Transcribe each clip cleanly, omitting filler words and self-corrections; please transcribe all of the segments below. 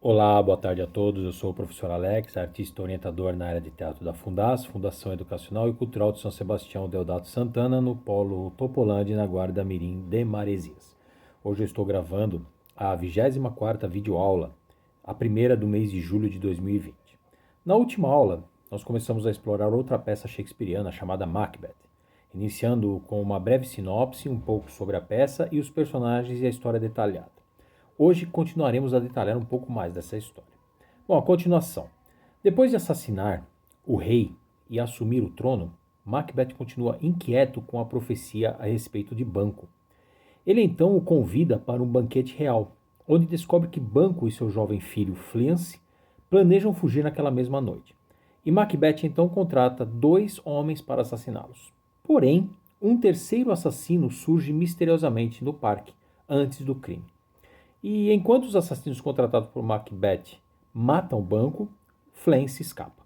Olá, boa tarde a todos. Eu sou o professor Alex, artista orientador na área de teatro da Fundação Educacional e Cultural de São Sebastião Deodato Santana, no Polo Topolândia, na Guarda Mirim de Maresias. Hoje eu estou gravando a 24ª videoaula, a primeira do mês de julho de 2020. Na última aula, nós começamos a explorar outra peça shakespeariana chamada Macbeth, iniciando com uma breve sinopse, um pouco sobre a peça e os personagens e a história detalhada. Hoje continuaremos a detalhar um pouco mais dessa história. Bom, a continuação. Depois de assassinar o rei e assumir o trono, Macbeth continua inquieto com a profecia a respeito de Banquo. Ele então o convida para um banquete real, onde descobre que Banquo e seu jovem filho Fleance planejam fugir naquela mesma noite. E Macbeth então contrata 2 homens para assassiná-los. Porém, um terceiro assassino surge misteriosamente no parque, antes do crime. E enquanto os assassinos contratados por Macbeth matam o Banquo, Fleance escapa.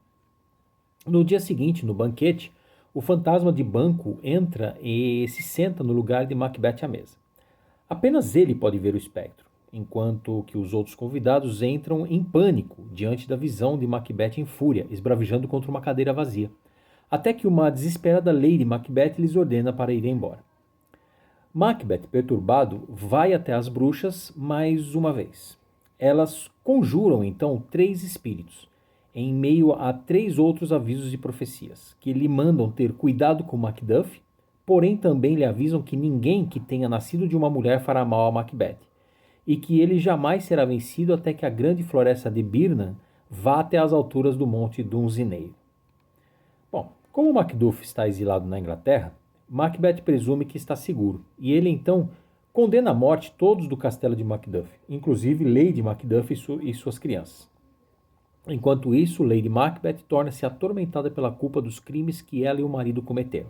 No dia seguinte, no banquete, o fantasma de Banquo entra e se senta no lugar de Macbeth à mesa. Apenas ele pode ver o espectro, enquanto que os outros convidados entram em pânico diante da visão de Macbeth em fúria, esbravejando contra uma cadeira vazia, até que uma desesperada Lady Macbeth lhes ordena para ir embora. Macbeth, perturbado, vai até as bruxas mais uma vez. Elas conjuram então 3 espíritos, em meio a 3 outros avisos e profecias, que lhe mandam ter cuidado com Macduff, porém também lhe avisam que ninguém que tenha nascido de uma mulher fará mal a Macbeth, e que ele jamais será vencido até que a grande floresta de Birnam vá até as alturas do monte Dunsinane. Bom, como Macduff está exilado na Inglaterra, Macbeth presume que está seguro, e ele então condena à morte todos do castelo de Macduff, inclusive Lady Macduff e suas crianças. Enquanto isso, Lady Macbeth torna-se atormentada pela culpa dos crimes que ela e o marido cometeram.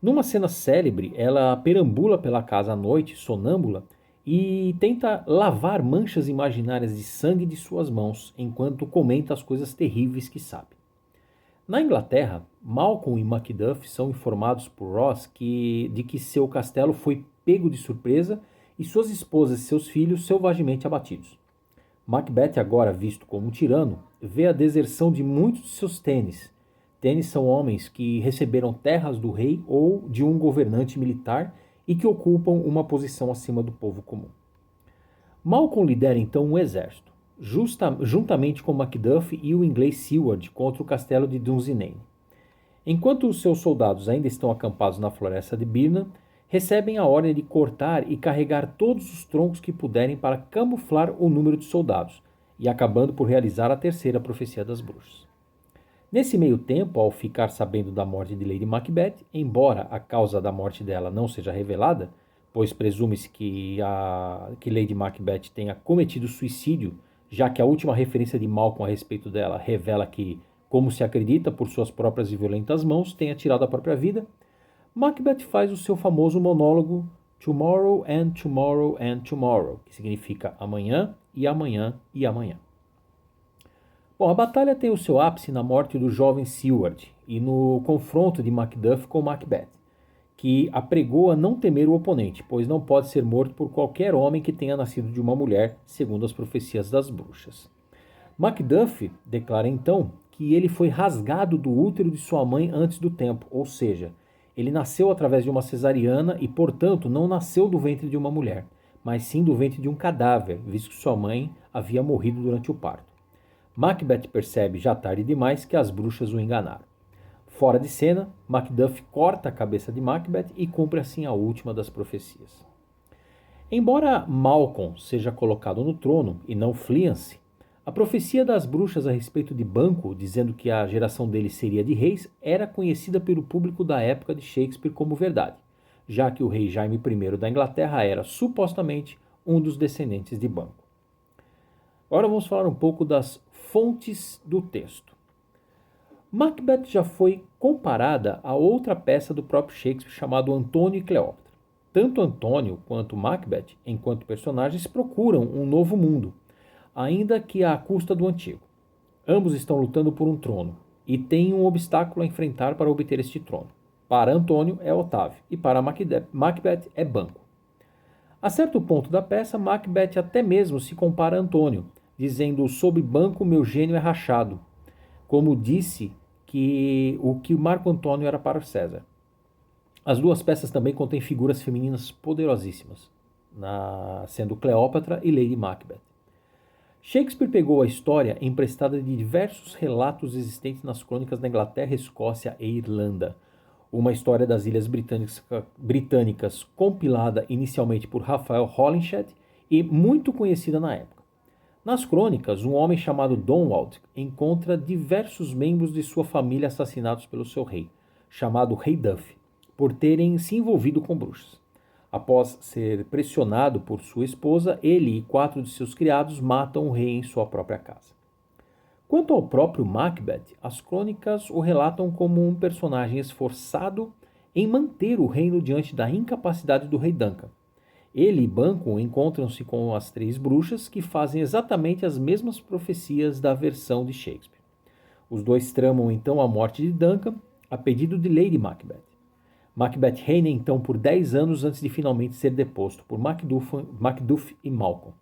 Numa cena célebre, ela perambula pela casa à noite, sonâmbula, e tenta lavar manchas imaginárias de sangue de suas mãos, enquanto comenta as coisas terríveis que sabe. Na Inglaterra, Malcolm e Macduff são informados por Ross de que seu castelo foi pego de surpresa e suas esposas e seus filhos selvagemente abatidos. Macbeth, agora visto como um tirano, vê a deserção de muitos de seus tênis. Tênis são homens que receberam terras do rei ou de um governante militar e que ocupam uma posição acima do povo comum. Malcolm lidera então um exército, juntamente com Macduff e o inglês Seward contra o castelo de Dunsinane. Enquanto os seus soldados ainda estão acampados na floresta de Birnam, recebem a ordem de cortar e carregar todos os troncos que puderem para camuflar o número de soldados, e acabando por realizar a terceira profecia das bruxas. Nesse meio tempo, ao ficar sabendo da morte de Lady Macbeth, embora a causa da morte dela não seja revelada, pois presume-se que Lady Macbeth tenha cometido suicídio, já que a última referência de Malcolm a respeito dela revela que, como se acredita, por suas próprias e violentas mãos, tenha tirado a própria vida, Macbeth faz o seu famoso monólogo Tomorrow and Tomorrow and Tomorrow, que significa amanhã e amanhã e amanhã. Bom, a batalha tem o seu ápice na morte do jovem Seward e no confronto de Macduff com Macbeth, que apregoa não temer o oponente, pois não pode ser morto por qualquer homem que tenha nascido de uma mulher, segundo as profecias das bruxas. Macduff declara então que ele foi rasgado do útero de sua mãe antes do tempo, ou seja, ele nasceu através de uma cesariana e, portanto, não nasceu do ventre de uma mulher, mas sim do ventre de um cadáver, visto que sua mãe havia morrido durante o parto. Macbeth percebe, já tarde demais, que as bruxas o enganaram. Fora de cena, Macduff corta a cabeça de Macbeth e cumpre assim a última das profecias. Embora Malcolm seja colocado no trono e não Fleance, a profecia das bruxas a respeito de Banquo, dizendo que a geração dele seria de reis, era conhecida pelo público da época de Shakespeare como verdade, já que o rei Jaime I da Inglaterra era, supostamente, um dos descendentes de Banquo. Agora vamos falar um pouco das fontes do texto. Macbeth já foi comparada a outra peça do próprio Shakespeare chamado Antônio e Cleópatra. Tanto Antônio quanto Macbeth, enquanto personagens, procuram um novo mundo, ainda que à custa do antigo. Ambos estão lutando por um trono e têm um obstáculo a enfrentar para obter este trono. Para Antônio é Otávio e para Macbeth é Banquo. A certo ponto da peça, Macbeth até mesmo se compara a Antônio, dizendo: sob banco meu gênio é rachado, como disse que o Marco Antônio era para César. As duas peças também contêm figuras femininas poderosíssimas, sendo Cleópatra e Lady Macbeth. Shakespeare pegou a história emprestada de diversos relatos existentes nas crônicas da Inglaterra, Escócia e Irlanda. Uma história das Ilhas Britânicas compilada inicialmente por Raphael Holinshed e muito conhecida na época. Nas crônicas, um homem chamado Donwald encontra diversos membros de sua família assassinados pelo seu rei, chamado Rei Duff, por terem se envolvido com bruxas. Após ser pressionado por sua esposa, ele e 4 de seus criados matam o rei em sua própria casa. Quanto ao próprio Macbeth, as crônicas o relatam como um personagem esforçado em manter o reino diante da incapacidade do rei Duncan. Ele e Banquo encontram-se com as 3 bruxas que fazem exatamente as mesmas profecias da versão de Shakespeare. Os dois tramam então a morte de Duncan a pedido de Lady Macbeth. Macbeth reina então por 10 anos antes de finalmente ser deposto por Macduff e Malcolm.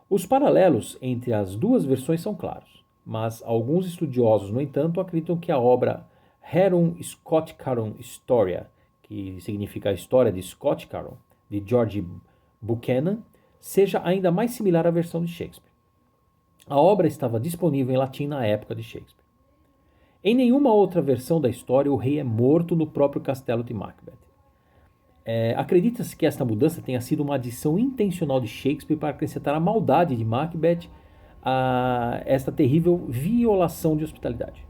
Os paralelos entre as duas versões são claros, mas alguns estudiosos, no entanto, acreditam que a obra Rerum Scoticarum Historia, que significa a história de Scoticarum, de George Buchanan, seja ainda mais similar à versão de Shakespeare. A obra estava disponível em latim na época de Shakespeare. Em nenhuma outra versão da história o rei é morto no próprio castelo de Macbeth. Acredita-se que esta mudança tenha sido uma adição intencional de Shakespeare para acrescentar a maldade de Macbeth a esta terrível violação de hospitalidade.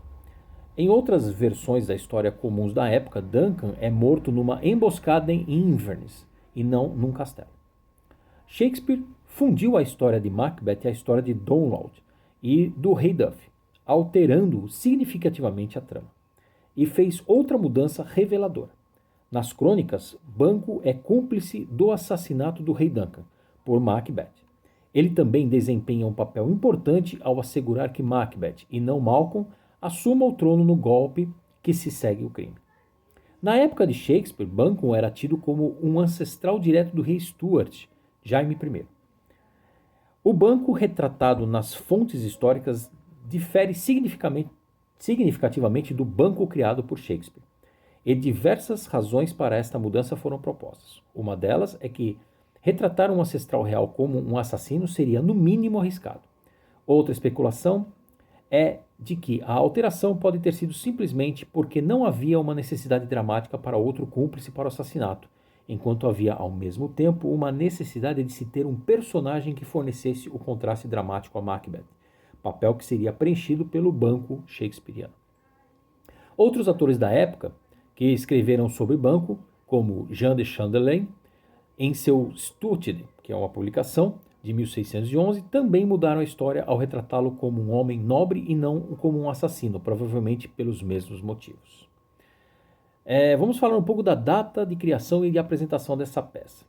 Em outras versões da história comuns da época, Duncan é morto numa emboscada em Inverness e não num castelo. Shakespeare fundiu a história de Macbeth à história de Donwald e do rei Duff, alterando significativamente a trama, e fez outra mudança reveladora. Nas crônicas, Banquo é cúmplice do assassinato do rei Duncan por Macbeth. Ele também desempenha um papel importante ao assegurar que Macbeth, e não Malcolm, assuma o trono no golpe que se segue o crime. Na época de Shakespeare, Banquo era tido como um ancestral direto do rei Stuart, Jaime I. O Banquo retratado nas fontes históricas difere significativamente do Banquo criado por Shakespeare, e diversas razões para esta mudança foram propostas. Uma delas é que retratar um ancestral real como um assassino seria no mínimo arriscado. Outra especulação é de que a alteração pode ter sido simplesmente porque não havia uma necessidade dramática para outro cúmplice para o assassinato, enquanto havia ao mesmo tempo uma necessidade de se ter um personagem que fornecesse o contraste dramático a Macbeth, papel que seria preenchido pelo Banquo shakespeariano. Outros atores da época que escreveram sobre Banquo, como Jean de Chandelaine, em seu Stutid, que é uma publicação de 1611, também mudaram a história ao retratá-lo como um homem nobre e não como um assassino, provavelmente pelos mesmos motivos. Vamos falar um pouco da data de criação e de apresentação dessa peça.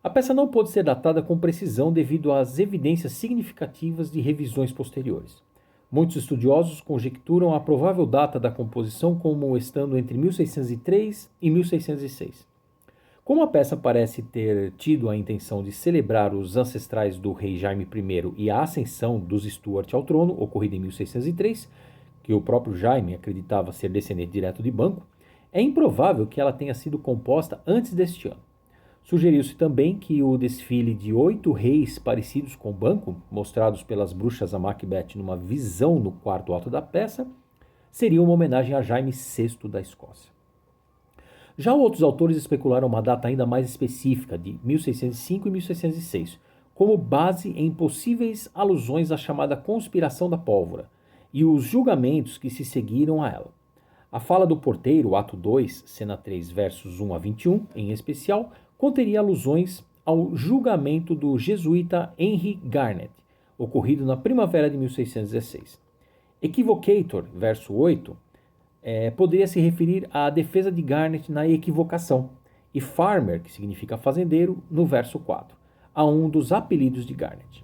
A peça não pôde ser datada com precisão devido às evidências significativas de revisões posteriores. Muitos estudiosos conjecturam a provável data da composição como estando entre 1603 e 1606. Como a peça parece ter tido a intenção de celebrar os ancestrais do rei Jaime I e a ascensão dos Stuart ao trono, ocorrida em 1603, que o próprio Jaime acreditava ser descendente direto de Banquo, é improvável que ela tenha sido composta antes deste ano. Sugeriu-se também que o desfile de 8 reis parecidos com Banquo, mostrados pelas bruxas a Macbeth numa visão no quarto ato da peça, seria uma homenagem a Jaime VI da Escócia. Já outros autores especularam uma data ainda mais específica, de 1605 e 1606, como base em possíveis alusões à chamada Conspiração da Pólvora e os julgamentos que se seguiram a ela. A fala do porteiro, ato 2, cena 3, versos 1 a 21, em especial, conteria alusões ao julgamento do jesuíta Henry Garnet, ocorrido na primavera de 1616. Equivocator, verso 8, poderia se referir à defesa de Garnet na equivocação, e Farmer, que significa fazendeiro, no verso 4, a um dos apelidos de Garnet.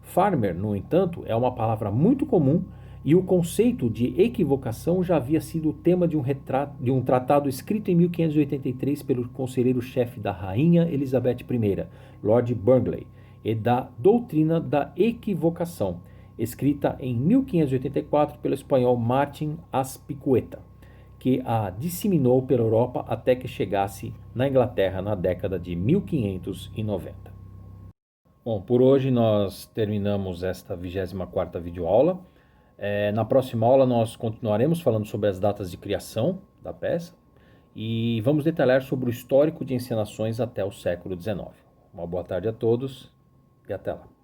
Farmer, no entanto, é uma palavra muito comum e o conceito de equivocação já havia sido o tema de um tratado escrito em 1583 pelo conselheiro-chefe da rainha Elizabeth I, Lord Burghley, e da doutrina da equivocação, escrita em 1584 pelo espanhol Martin Azpilicueta, que a disseminou pela Europa até que chegasse na Inglaterra na década de 1590. Bom, por hoje nós terminamos esta 24ª videoaula. Na próxima aula nós continuaremos falando sobre as datas de criação da peça e vamos detalhar sobre o histórico de encenações até o século XIX. Uma boa tarde a todos e até lá.